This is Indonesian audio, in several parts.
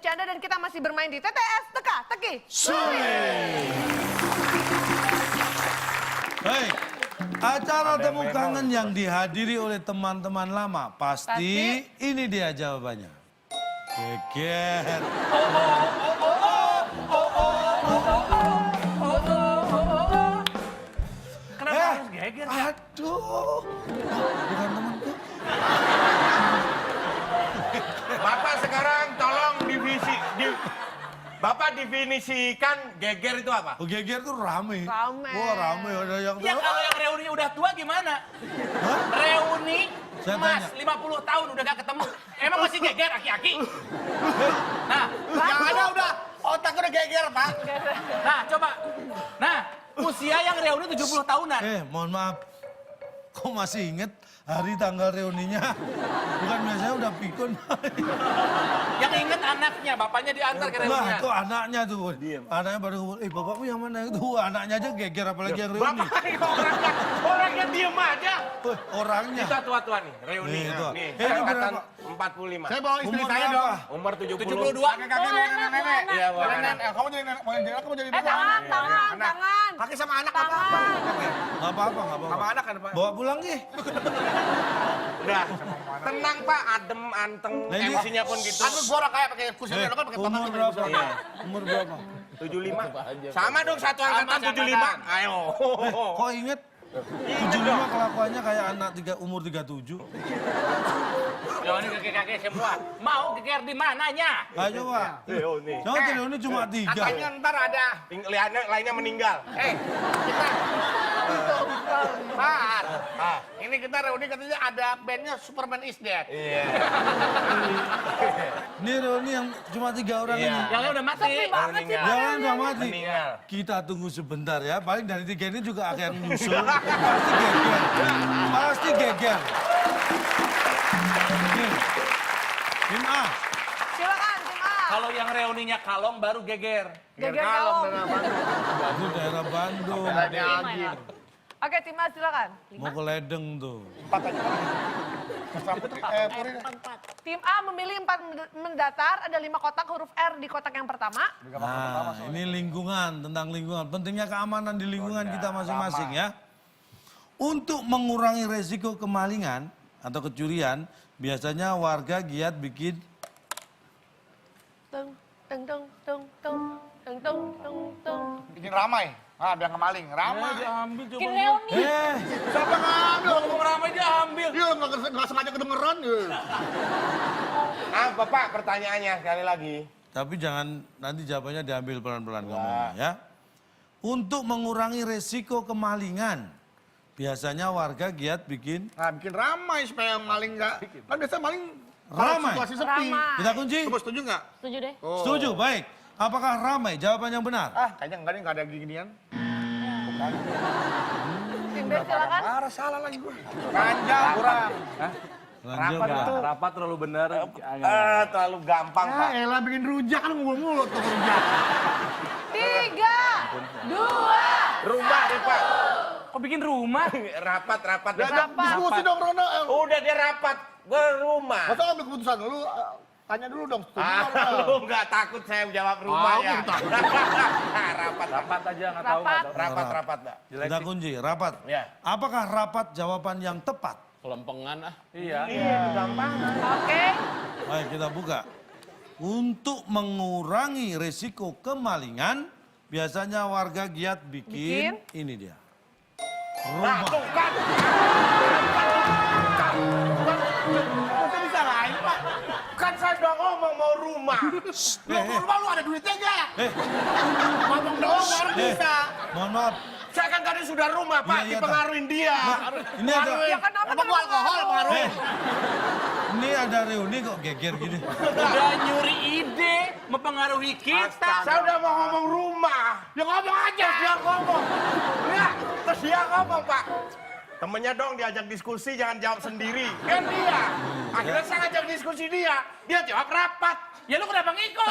bercanda dan kita masih bermain di TTS Teka Teki Sulit. Baik, acara temu kangen yang dihadiri oleh teman-teman lama. Pasti ini dia jawabannya. Geger. Kenapa harus geger? Aduh, bukan temanku. Bapak sekarang tolong Bapak definisikan geger itu apa? Oh, geger tuh rame. Rame. Wah, rame. Ada yang Ya kalau yang reuni udah tua gimana? Hah? Reuni Saya Mas, tanya. 50 tahun udah gak ketemu. Emang masih geger aki-aki? Nah, Yang ada udah otak udah geger, Pak. nah coba. Nah, usia yang reuni 70 tahunan. Mohon maaf. Kok masih inget hari tanggal reuninya? Bukan biasanya udah pikun. Yang inget anaknya, bapaknya diantar ke Nah, reuninya. itu anaknya tuh. Anaknya baru ngomong, bapakmu yang mana? Itu anaknya aja geger, apalagi yang reuni. Bapak orangnya diem aja. Orangnya. Kita tua-tua nih, reuni. Nih, tua. Nih, Ini angkatan berapa? 45. Saya bawa istri Umur saya berapa? dong. Umur 70. 72. Kakek mau nenek-nenek. Iya, bawa Nenek, anak. kamu jadi nenek, mau jadi anak, kamu jadi nenek. Tangan. Kakek sama anak apa? Nggak apa-apa, nggak Sama apa-apa. anak kan, Pak? Bawa pulang, Ki. Udah, tenang Pak, adem, anteng, Nah, ini- MC-nya pun gitu. Aku gua orang kayak pakai kursi lo kan pakai Umur tangan. berapa? Iya. Umur berapa? 75. Sama dong, satu angkatan 75. Ayo. Kok inget? 75 kelakuannya kayak anak umur 37. Ya ini kakek-kakek semua. Mau geger di mananya? Ayo, Pak. Reuni. Jangan reuni cuma 3. Katanya ntar ada lainnya meninggal. Kita. Pak, ini kita reuni katanya ada bandnya Superman is Dead. Iya. Ini reuni yang cuma 3 orang Iya. ini. Yang udah mati. Sepi banget sih Jangan udah mati. Meninggal. Kita tunggu sebentar ya. Paling dari 3 ini juga akan nyusul. Pasti geger. Pasti geger. Nih. Tim A. Silakan tim A. Kalau yang reuninya kalong baru geger. Geger kalong. Itu daerah Bandung. Oke tim A silakan. Mau ke Ledeng tuh. Putri, Puri. Tim A memilih 4 mendatar, ada 5 kotak huruf R di kotak yang pertama. Nah, ini lingkungan, tentang lingkungan. Pentingnya keamanan di lingkungan kita masing-masing ya. Untuk mengurangi resiko kemalingan atau kecurian, biasanya warga giat bikin Tung, tung, tung, tung, tung, tung, tung, tung, tung. Bikin ramai. Ah, biar nggak maling. Ramai. Diambil coba. Bikin reuni. Siapa ngambil? Ngomong ramai dia ambil. Dia nggak sengaja kedengeran. Bapak pertanyaannya sekali lagi. tapi jangan nanti jawabannya diambil pelan-pelan ngomongnya ya. Untuk mengurangi resiko kemalingan, biasanya warga giat bikin Nah, bikin ramai supaya maling nggak. Kan biasa maling Ramai. situasi sepi. Ramai. kita kunci. Coba setuju nggak? Setuju deh. Oh. Setuju, baik. Apakah ramai? Jawaban yang benar. Ah, kayaknya enggak nih, nggak ada ginian. Tim B silakan. Marah salah lagi gue. Panjang kurang. Lanjut, Rapat Pak. itu. Rapat terlalu benar. Terlalu gampang Pak. Ah, elah bikin rujak kan ngomong mulu tuh rujak. 3, 2. Rumah deh Pak. Kok bikin rumah? Rapat. Diskusi dong Rono. Udah dia rapat ke rumah. Masa ambil keputusan lu? Tanya dulu dong. Setuju nggak? Lu nggak takut saya jawab rumah Ah, ya? aku takut. Rapat aja nggak tahu. Rapat. Rapat Pak. Kita kunci, rapat. Ya. Apakah rapat jawaban yang tepat? Kelempengan ah. Iya. Gampang. Oke. Baik, kita buka. Untuk mengurangi resiko kemalingan, biasanya warga giat bikin ini dia. Nah, Rumah. tuh kan. Masa bisa lain, Pak? Kan saya udah ngomong mau rumah. Lu mau rumah lu ada duitnya nggak? Ngomong doang baru Eh, bisa. mohon maaf. Saya kan tadi sudah rumah Pak, Iya, iya, dipengaruhin dia. Ini ada Ya kenapa Emang gua alkohol pengaruh? ini ada reuni kok geger gini. Udah nyuri ide, mempengaruhi kita. Saya udah mau ngomong rumah. Ya ngomong aja. Terus dia ngomong. Enggak, terus dia ngomong Pak. Temennya dong diajak diskusi, jangan jawab sendiri. Kan dia. Akhirnya saya ngajak diskusi dia. Dia jawab rapat. Ya lu kenapa ngikut?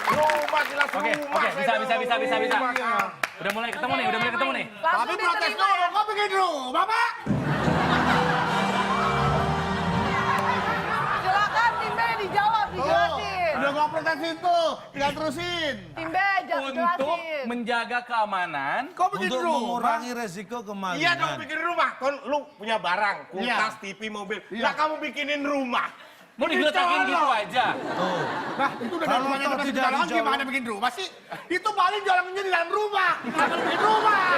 Rumah jelas Oke, rumah. oke, Saya bisa. ngomong rumah. Udah mulai ketemu nih, udah mulai ketemu nih. Langsung Tapi protes diterima ya. dong, kok bikin rumah, Pak? Jawab itu. Tinggal terusin. Tim B, Untuk jelasin. menjaga keamanan. Kau bikin Untuk rumah. mengurangi resiko Iya kemalingan. dong bikin rumah. Kon lu punya barang, kulkas, Iya. TV, mobil. Iya. Nah kamu bikinin rumah. Mau digeletakin gitu aja. Tuh. Nah, itu udah Kalau dari rumahnya toh kita tidak jalan dijawab. gimana bikin rumah sih? Itu paling jalannya di dalam rumah. Bukan bikin rumah.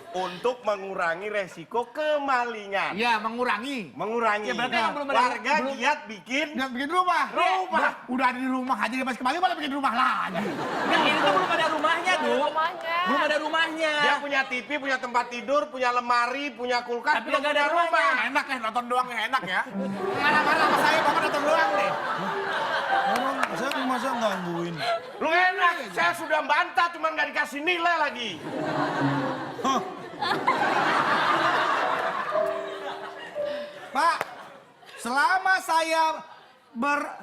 Untuk mengurangi resiko kemalingan. Iya, mengurangi. Mengurangi. Ya, berarti yang belum ada- Warga giat bikin Nggak bikin rumah. Rumah. Udah ada di rumah aja dia masih kembali malah bikin rumah lagi. Nah, ini tuh belum ada rumahnya, Du. Rumahnya. Belum ada rumahnya. Dia punya TV, punya tempat tidur, punya lemari, punya kulkas, Tapi belum nggak ada punya rumah. rumahnya. Enak ya, nonton doang ya enak ya. Marah-marah sama saya, bapak nonton doang deh. Orang saya masa gangguin. Lu enak, saya sudah bantah cuma nggak dikasih nilai lagi. Hah, Pak, selama saya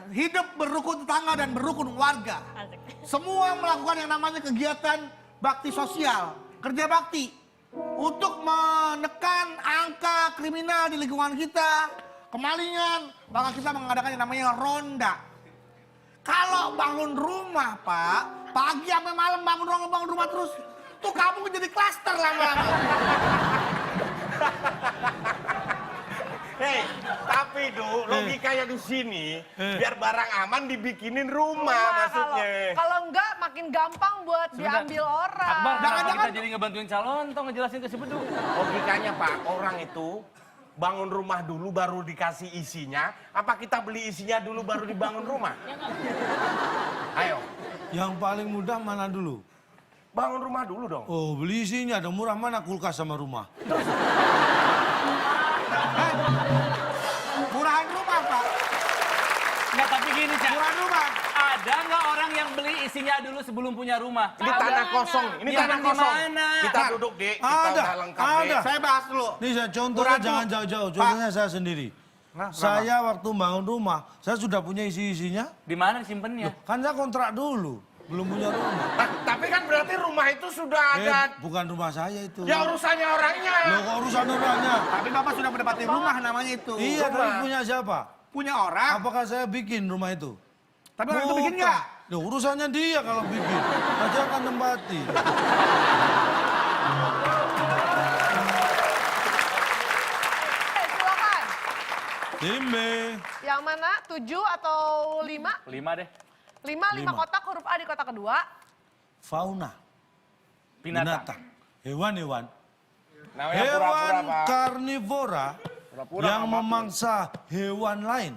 hidup berukun tetangga dan berukun warga, semua melakukan yang namanya kegiatan bakti sosial, kerja bakti, untuk menekan angka kriminal di lingkungan kita, kemalingan, maka kita mengadakan yang namanya ronda. Kalau bangun rumah, Pak, pagi sampai malam bangun rumah terus, tuh kamu jadi klaster lama-lama. Hei, tapi logikanya di sini biar barang aman dibikinin rumah maksudnya. Kalau enggak makin gampang buat diambil orang. Akbar, kenapa Jangan-jangan- kita jadi ngebantuin calon, toh ngejelasin ke si Beduk. Logikanya Pak, orang itu bangun rumah dulu baru dikasih isinya, apa kita beli isinya dulu baru dibangun rumah? Ayo, yang paling mudah mana dulu? bangun rumah dulu dong. Oh, beli isinya ada murah mana kulkas sama rumah? Murahan rumah, Pak. Nggak, tapi gini, Cak. Murahan rumah. Ada nggak orang yang beli isinya dulu sebelum punya rumah? Ini tanah kosong, ini Ya, tanah di kosong. mana? Kita duduk Dek, kita Ada, udah lengkap ada. Dek. Saya bahas dulu. Nih saya contohnya Murah dulu. jangan jauh-jauh, contohnya saya sendiri. Nah, Saya waktu bangun rumah, saya sudah punya isi-isinya. Di mana disimpannya? Kan saya kontrak dulu, belum punya rumah. Nah, tapi kan berarti rumah itu sudah ada. Bukan rumah saya itu. Ya urusannya orangnya. Loh, kok urusan orangnya? Tapi Bapak sudah mendapati rumah namanya itu. Iya, tapi Rumah. punya siapa? Punya orang. Apakah saya bikin rumah itu? Tapi orang itu bikin Bukan. nggak? Loh, urusannya dia kalau bikin. Nanti akan nempati. Silakan. Tim B. Yang mana? 7 atau 5? 5 deh. 5 Lima. kotak huruf A di kotak kedua. Fauna. Binatang. Hewan-hewan. Namanya Hewan pura-pura, Pak. karnivora Pura-pura yang nggak memangsa hewan lain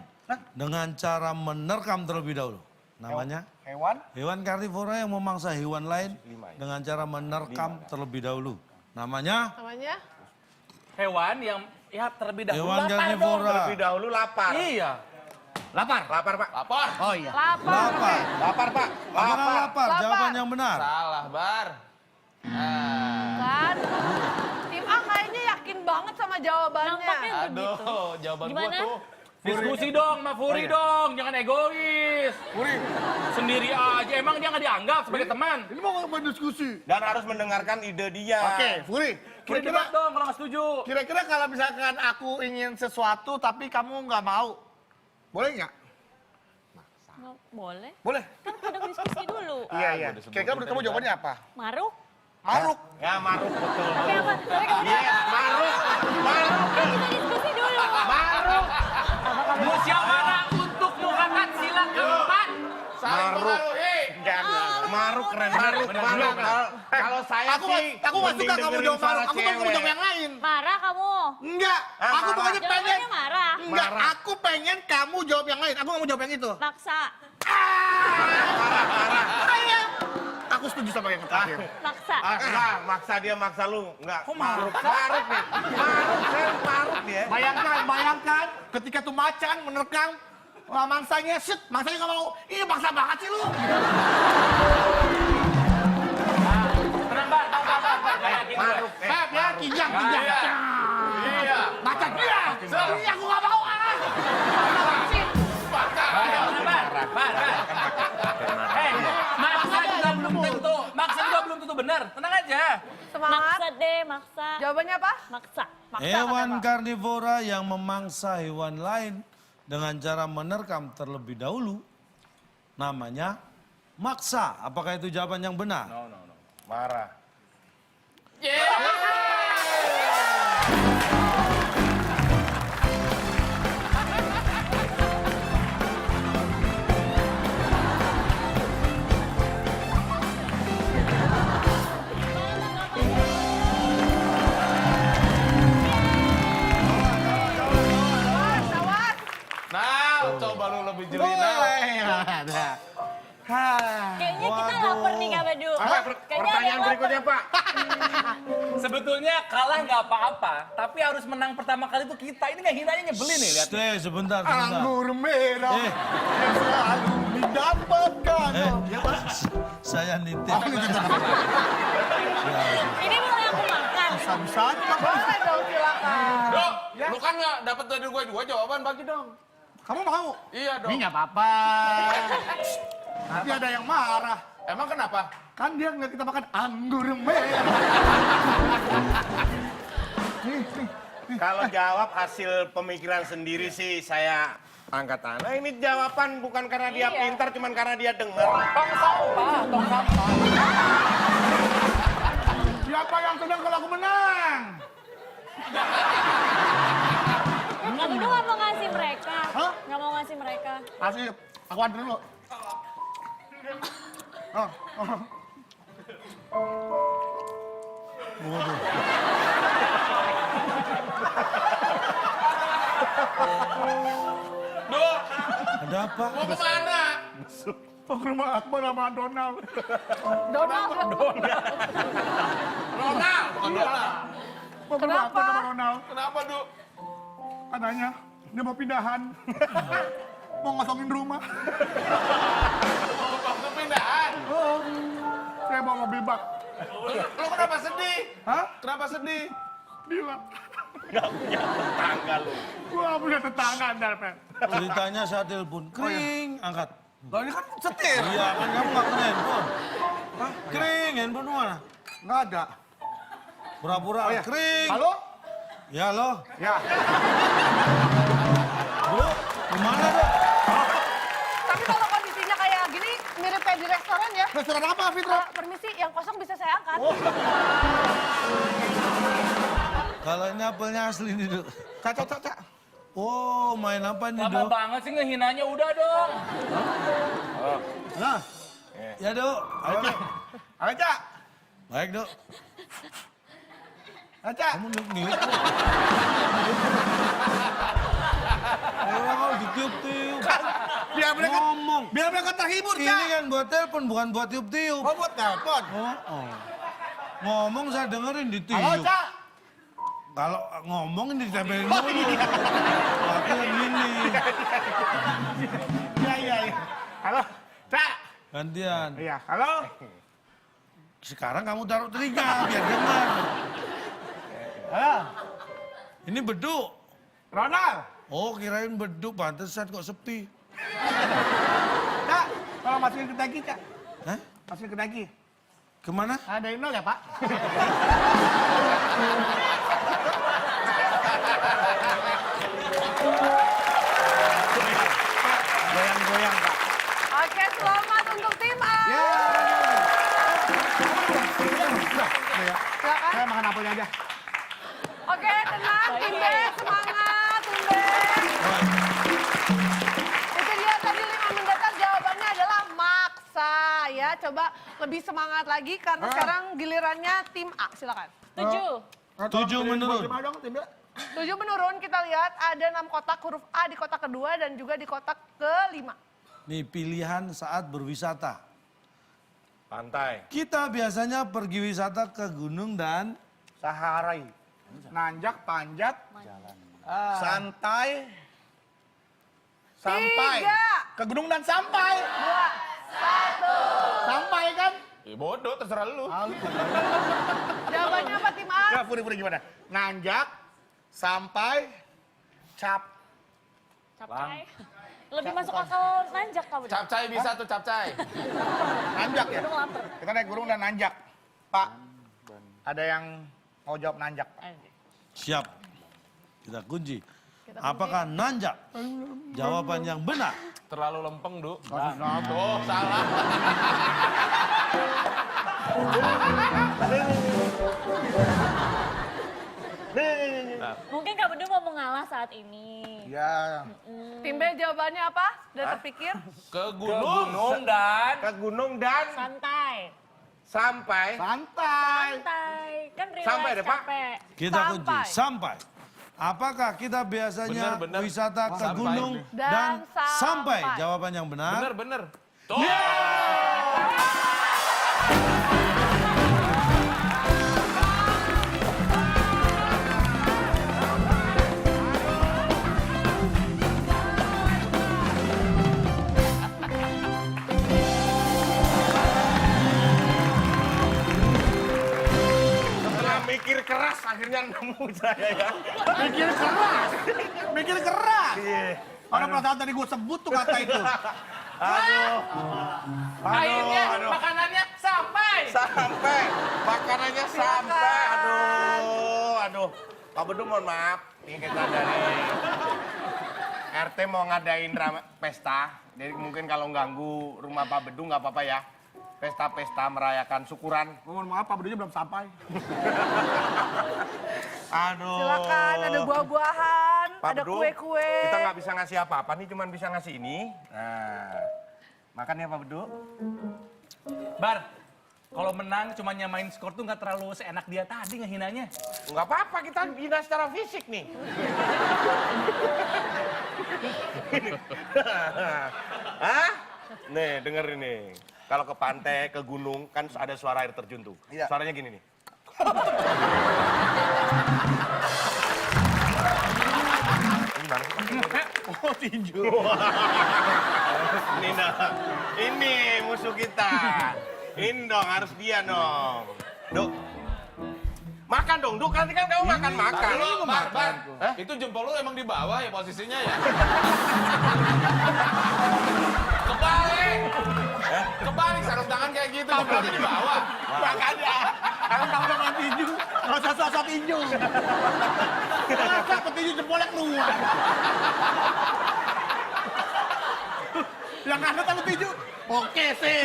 dengan cara menerkam terlebih dahulu. Namanya Hewan? hewan karnivora yang memangsa hewan lain dengan cara menerkam terlebih dahulu. Namanya Namanya? Hewan yang ya terlebih dahulu. hewan lapar karnivora. Terlebih dahulu lapar. dong. Iya. Lapar. Lapar, Pak. Lapar. Oh iya. Lapar. Lapar. Lapar, Pak. Apakah lapar? Lapar. Jawaban yang benar. Salah, Bar. Kan? Tim A kayaknya yakin banget sama jawabannya. Nampaknya begitu. Aduh, jawaban gua Gimana? tuh. Diskusi dong, Ma Furi dong. Jangan egois. Puri. Sendiri aja. Emang dia nggak dianggap sebagai teman? Ini mau berdiskusi. Dan harus mendengarkan ide dia. Oke, Puri. Furi Kira-kira jawab dong kalau nggak setuju. kira-kira kalau misalkan aku ingin sesuatu tapi kamu nggak mau, boleh nggak? Nggak boleh. Boleh. Kan kadang diskusi dulu. Iya, iya. Kira-kira menurut kamu jawabannya apa? Maruk? Maruk. Ya, maruk betul. Tapi apa? Tapi kamu Iya, maruk. Maruk. kita diskusi dulu. Maruk. Musyawarah untuk muhakat sila keempat. Maruk. Jangan. Maruk keren. Maruk. Maruk. Kalau saya Aku sih nggak suka mending kamu dengerin jawab maruk. suara Aku mau cewek. jawab yang lain. Marah kamu. Enggak. Ah, Aku marah. pokoknya pengen. Jawabannya marah. Enggak. Marah. Aku pengen kamu jawab yang lain. Aku nggak mau jawab yang itu. Maksa. Saya. Aku setuju sama yang terakhir. Maksa. Enggak, maksa dia maksa lu. Enggak. Maruk. Maruk nih. Maruk. Saya maruk dia. Bayangkan ketika tuh macan menerkam mangsanya, shit, mangsanya nggak mau. Ih, maksa banget sih lu. Tenang, Bar. Kayak gitu. Maruk. Beb ya, kijang. Iya. Macan, iya. Iya, aku nggak mau. Bar. Maksa juga belum tentu. Maksa juga belum tentu benar. Tenang aja. Semangat. Maksa deh, maksa. Jawabannya apa? Maksa. Hewan karnivora yang memangsa hewan lain dengan cara menerkam terlebih dahulu. namanya maksa. Apakah itu jawaban yang benar? No. Marah. Awas. Nah, coba lu lebih jeli. Ada. Kayaknya kita lapar nih Kak Badu. Apa Kayaknya ada pertanyaan yang lapar. berikutnya, Pak? Sebetulnya kalah nggak apa-apa, tapi harus menang pertama kali itu kita. Ini nggak hinanya nyebelin nih, lihat. Stay sebentar. Anggur merah Eh. yang selalu didapatkan. Ya, Pak. Saya nitip. Ini mulai aku makan. Bisa-bisanya, Pak. Boleh dong, silakan. Dok, lu kan nggak dapat dari gue juga jawaban, bagi dong. Kamu mau? Iya dong. Ini nggak apa-apa. Nanti ada yang marah. Emang kenapa? Kan dia nggak kita makan anggur merah. Nih. Kalau jawab hasil pemikiran sendiri sih saya angkat tangan. Ini jawaban bukan karena dia pintar, cuman karena dia dengar. Tong sampah. Siapa yang senang kalau aku menang? Kak Badu nggak mau ngasih mereka. Hah? Nggak mau ngasih mereka. Asik, aku anterin dulu. Oh. Dok, Ada apa? mau kemana? Mau ke rumah Akbar sama Donald. Donald. Ronald, bukan Donald. Mau ke rumah Akbar sama Donald. Kenapa, Dok? Katanya dia mau pindahan. Mau ngosongin rumah. Waktu pindahan. Oh, saya bawa mobil bak. Lu kenapa sedih? Hah? Kenapa sedih? Gila. Gak punya tetangga lu. Gua punya tetangga, Darpen. Ceritanya saya telepon. Kring, angkat. Lah ini kan setir. Iya kan kamu nggak punya handphone. Hah? Kring, handphone mana? Nggak ada. Pura-pura Oh, ya. kring. Halo? Ya lo. Ya. Bu, kemana dok? Tapi kalau kondisinya kayak gini, mirip kayak di restoran ya. Restoran apa, Fitra? Permisi, yang kosong bisa saya angkat. Kalau ini apelnya asli nih dok. Caca. Oh, main apa nih Lama dok? banget sih ngehinanya, udah dong. Nah, Ya dok. Ayo dok. ayo, Cak. Baik dok. Ayo, Cak. Kamu nilik dok. Oh, ditiup-tiup. Biar mereka terhibur, Ini Cak. kan buat telepon, bukan buat tiup-tiup. Oh, buat telepon. Oh. Ngomong saya dengerin ditiup. Halo, Cak. Kalau ngomong ditempelin mulu. Aku yang ini. Iya. Halo, Cak. Gantian. Iya, halo. Sekarang kamu taruh telinga biar dengar. Halo. Ini beduk. Ronald. Oh, kirain beduk, pantesan kok sepi. Cak, kalau masukin ke daki, Cak. Hah? Masukin ke daki. Kemana? Ada nol ya, Pak? Goyang-goyang, Pak. Oke, selamat untuk tim A. Ya. Silakan. Saya makan apelnya aja. Oke, tenang, tim B, semangat, tim B. Itu dia tadi 5 mendekat, jawabannya adalah maksa ya. Coba lebih semangat lagi karena sekarang gilirannya tim A, silakan. 7. 7 menurun. Gimana dong, tim B? 7 menurun, kita lihat ada 6 kotak huruf A di kotak kedua dan juga di kotak kelima. Nih pilihan saat berwisata. Pantai. Kita biasanya pergi wisata ke gunung dan Saharai. Nanjak, panjat, santai, sampai. 3, Ke gunung dan sampai. 2, 1. Sampai kan? Bodoh, terserah lu. Jawabannya apa tim A? Ya, Puri gimana? Nanjak, sampai, cap. Capcay. Lebih masuk akal nanjak Kak Badu. Capcay bisa tuh, capcay. Nanjak ya? Gunung lapar. Kita naik gunung dan nanjak. Pak, ada yang mau jawab nanjak, Pak? siap. Kita kunci. Apakah nanjak? Jawaban yang benar. Terlalu lempeng, Du. Oh, salah. Mungkin Kak Bedu mau mengalah saat ini. Ya. Tim B jawabannya apa? Sudah terpikir? Ke gunung dan... Ke gunung dan Santai. sampai. Santai. Santai. Kan relax, Sampai deh, Pak. capek. Kita kunci. Sampai. Sampai. Apakah kita biasanya Benar, benar. wisata ke Sampai. gunung Dan dan sampai. sampai? Jawaban yang benar. Bener. Tuh. Setelah mikir keras akhirnya nemu saya ya. Mikir keras. Mikir keras. Iya. Orang perasaan tadi gue sebut tuh kata itu. Akhirnya makanannya sampai. Sampai. Makanannya sampai. Aduh. Pak Bedu mohon maaf. Ini kita dari RT mau ngadain pesta. Jadi mungkin kalau ganggu rumah Pak Bedu nggak apa-apa ya. Pesta-pesta merayakan syukuran. Mohon maaf, Pak Bedunya belum sampai. Aduh. Silakan, ada buah-buahan, Pak ada Bedu, kue-kue. kita nggak bisa ngasih apa-apa nih, cuman bisa ngasih ini. Nah, makan ya Pak Bedu. Bar, kalau menang cuma nyamain skor tuh nggak terlalu seenak dia tadi ngehinanya. Nggak apa-apa, kita hina secara fisik nih. Hah? Nih, denger ini. Kalau ke pantai, ke gunung, kan ada suara air terjun tuh. Iya. Suaranya gini nih. Gimana sih? Oh, tinju. Ini dong. Ini musuh kita. Ini dong, harus dia dong. Duk. Makan dong, Duk. Nanti kan kamu makan-makan. Bar. Itu jempol lu emang di bawah ya posisinya ya? Kebalik sarung tangan kayak gitu, jempolnya di bawah. Makanya, kalau kamu makan tinju, nggak usah sosok tinju. Masa petinju jempolnya keluar. Yang ada tahu tinju, oke sih.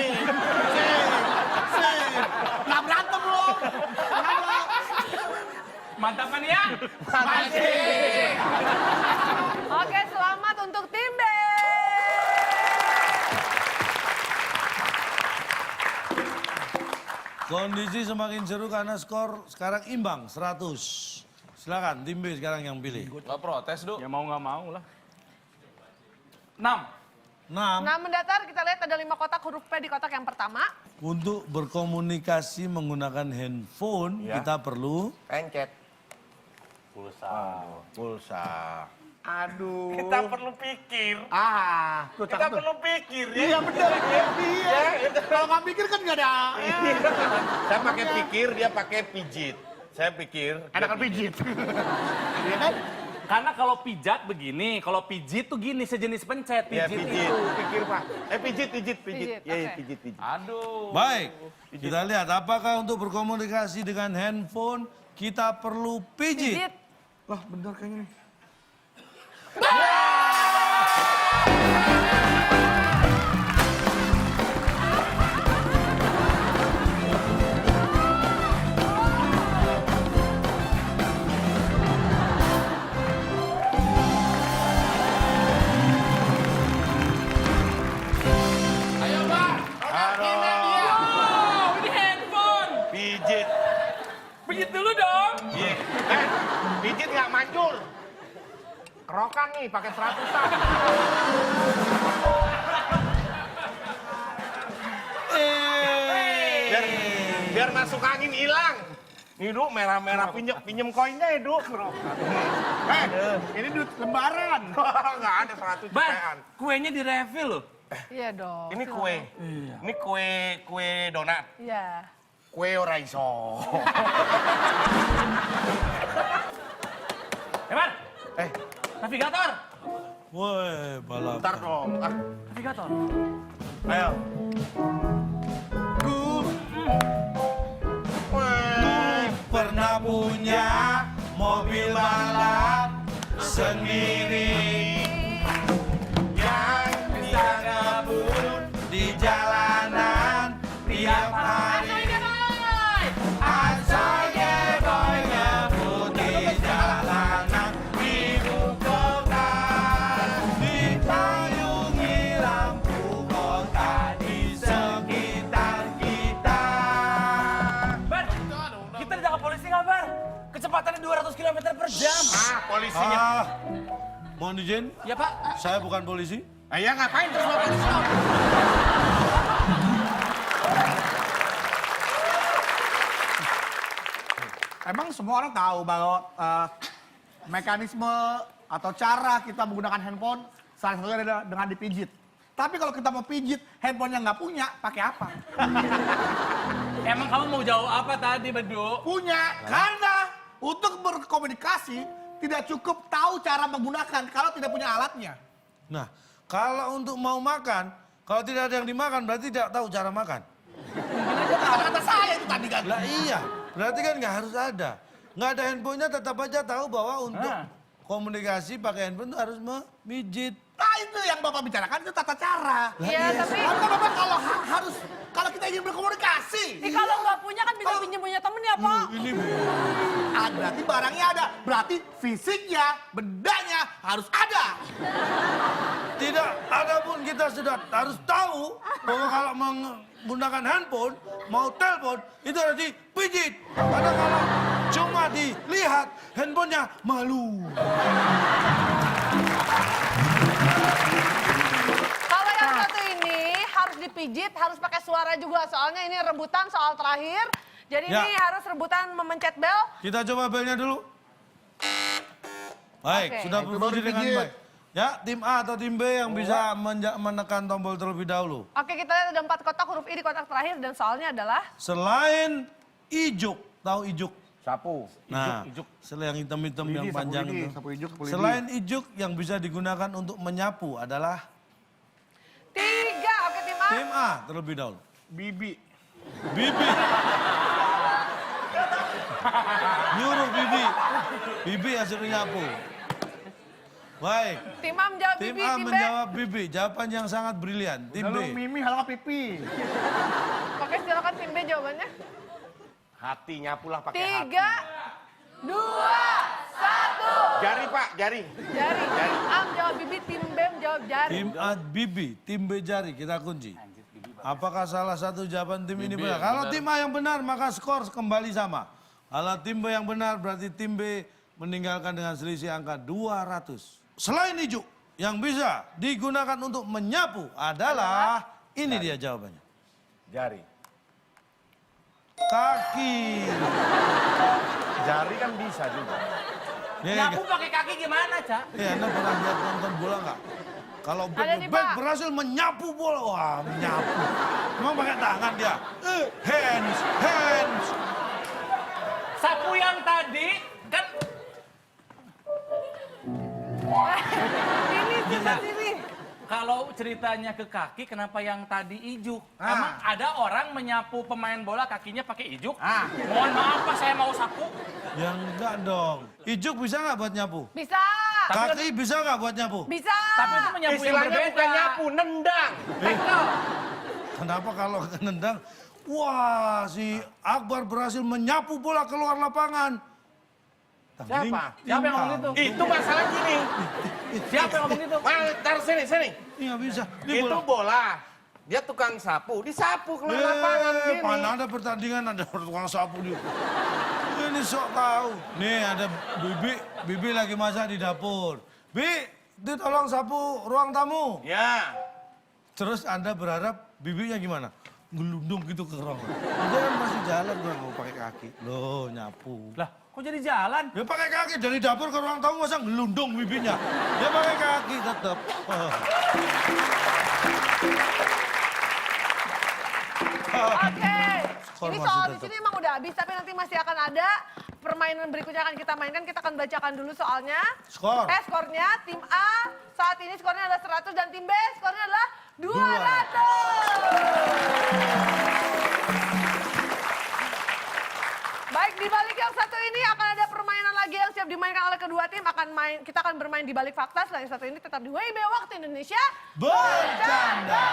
Nggak berantem lo. Mantap kan ya? Oke, selamat untuk tim B. Kondisi semakin seru karena skor sekarang imbang 100. Silakan tim B sekarang yang pilih. Gak protes, Du. Ya mau nggak mau lah. 6. 6. Nah, mendatar kita lihat ada 5 kotak huruf P di kotak yang pertama. Untuk berkomunikasi menggunakan handphone Ya. kita perlu Pencet. Pulsa. Aduh. Kita perlu pikir. Tuh, Kita cakep tuh. perlu pikir ya. Iya bener. Iya. Kalau nggak pikir kan nggak ada. Saya pakai pikir, dia pakai pijit. Saya pikir. Enakan pijit. Iya kan? Karena kalau pijat begini, kalau pijit tuh gini sejenis pencet Iya, pijit pijit. itu. Pikir, Pak. Pijit, Iya, oke. pijit. Aduh. baik. Kita lihat apakah untuk berkomunikasi dengan handphone kita perlu pijit. Pijit. Wah bener kayaknya nih. Ayo, Bar. Wow, ini handphone. Pijit. Pijit dulu dong. Iya. Pijit nggak manjur. Kerokan nih, pakai 100-an. Biar masuk angin hilang. Nih, Du, merah-merah pinjem koinnya ya, Du. Ini duit lembaran. Nggak ada 100 Bar, jutaan. kuenya di refill loh. Iya dong. Ini kue. Ini kue donat. Iya. Kue ora iso. Bar. Eh, Navigator. Woi, balap. bentar dong. Navigator. Ayo. Pernah punya mobil balap sendiri yang bisa ngebut di jalanan tiap hari. Asoy boy ngebut di jalanan ibu kota, dipayungi lampu kota di sekitar kita. Bar, kita ditangkap polisi nggak, Bar? Kecepatannya 200 km per jam. Polisinya. Mohon izin, Ya, Pak. saya bukan polisi. Ya ngapain terus mau polisi? Emang semua orang tahu bahwa mekanisme atau cara kita menggunakan handphone salah satunya adalah dengan dipijit. Tapi kalau kita mau pijit, handphonenya nggak punya, pakai apa? Emang kamu mau jawab apa tadi, Bedu? Punya, karena untuk berkomunikasi tidak cukup tahu cara menggunakan kalau tidak punya alatnya. Nah, kalau untuk mau makan, kalau tidak ada yang dimakan berarti tidak tahu cara makan. Kata-kata saya itu tadi kan. Lah iya, berarti kan nggak harus ada. Nggak ada handphonenya tetap aja tahu bahwa untuk komunikasi pakai handphone itu harus memijit. Nah itu yang Bapak bicarakan itu tata cara. Iya, tapi Karena Bapak kalau harus, kalau kita ingin berkomunikasi. Kalau nggak punya kan bisa pinjam punya temen ya, Pak. Ini Berarti barangnya ada. Berarti fisiknya, bendanya harus ada. tidak ada pun kita sudah harus tahu bahwa kalau menggunakan handphone, mau telepon, itu harus dipijit. Karena kalau cuma dilihat, handphonenya malu. kalau yang satu ini harus dipijit, harus pakai suara juga. Soalnya ini rebutan soal terakhir. Jadi Ya. ini harus rebutan memencet bel. Kita coba belnya dulu. Baik, Oke. sudah Itu baru berfungsi dengan dipijit. baik. Ya, tim A atau tim B yang bisa menekan tombol terlebih dahulu. Oke, kita lihat ada 4 kotak, huruf I di kotak terakhir. Dan soalnya adalah Selain ijuk, tahu ijuk? Sapu. Nah, yang hitam-hitam yang panjang itu. Sapu ijuk, sapu lidi. Selain ijuk yang bisa digunakan untuk menyapu adalah 3. Oke, tim A. tim A terlebih dahulu. Bibi. Bibi. Nyuruh Bibi. Bibi yang suruh nyapu. Baik. Tim A menjawab Tim Bibi, A tim B. menjawab Bibi. Jawaban yang sangat brilian. Tim Lalu B. Mimi halal pipi. Oke, silakan tim B jawabannya. Hati nyapulah pakai 3, 2, 1. Jari Pak, jari. Jari. Tim A menjawab Bibi, tim B menjawab jari. Tim A Bibi, tim B jari. Kita kunci. Apakah salah satu jawaban tim ini benar? Kalau tim A yang benar, maka skor kembali sama. Kalau tim B yang benar, berarti tim B meninggalkan dengan selisih angka 200. Selain ijuk, yang bisa digunakan untuk menyapu adalah, ini dia jawabannya. Jari. Kaki. Jari kan bisa juga. Nih, Nyapu pakai kaki gimana, Cak? Anda pernah lihat nonton bola nggak? Kalau Ada nih, back Pak. berhasil menyapu bola, wah menyapu. Emang pakai tangan dia. Hands. Sapu yang tadi kan Ini sebelah sini. kalau ceritanya ke kaki, kenapa yang tadi ijuk? Emang ada orang menyapu pemain bola kakinya pakai ijuk? Mohon maaf Pak, saya mau sapu. Ya enggak dong. Ijuk bisa nggak buat nyapu? Bisa. Kaki bisa nggak buat nyapu? Bisa. Tapi itu menyapu yang Istilahnya berbeda. bukan nyapu, nendang. Kenapa kalau nendang? Wah, si Akbar berhasil menyapu bola keluar lapangan. Siapa? Siapa yang ngomong itu? Itu masalah gini. Siapa yang ngomong itu? Taruh sini. Iya bisa. Ini Itu bola. Dia tukang sapu, disapu keluar lapangan gini. Mana ada pertandingan ada tukang sapu dia. Ini sok tahu. Nih ada Bibi lagi masak di dapur. Bi, itu tolong sapu ruang tamu. Ya. Terus Anda berharap bibinya gimana? Gelundung gitu ke ruang. Dia kan masih jalan gua mau pakai kaki. Loh, nyapu. Lah, kok jadi jalan? Ya pakai kaki dari dapur ke ruang tamu masa gelundung bibinya. Dia pakai kaki tetap. Oke. Skor Ini masih soal di tetap. sini emang udah habis, tapi nanti masih akan ada permainan berikutnya akan kita mainkan. Kita akan bacakan dulu soalnya. Skor. Skornya tim A saat ini skornya adalah 100 dan tim B skornya adalah 200. Baik, di balik yang satu ini akan ada permainan lagi yang siap siap dimainkan oleh kedua tim kita akan bermain di balik fakta. Selain satu ini tetap di WIB Waktu Indonesia Bercanda.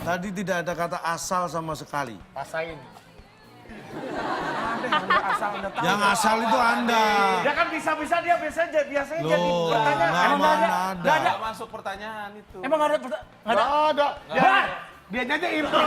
Tadi tidak ada kata asal sama sekali. Rasain. Yang asal itu Anda. Dia kan bisa-bisa dia biasanya jadi Loh, bertanya. nggak Emang mana nggak ada. Masuk pertanyaan itu. Emang nggak ada? Nggak ada. Dia aja impro.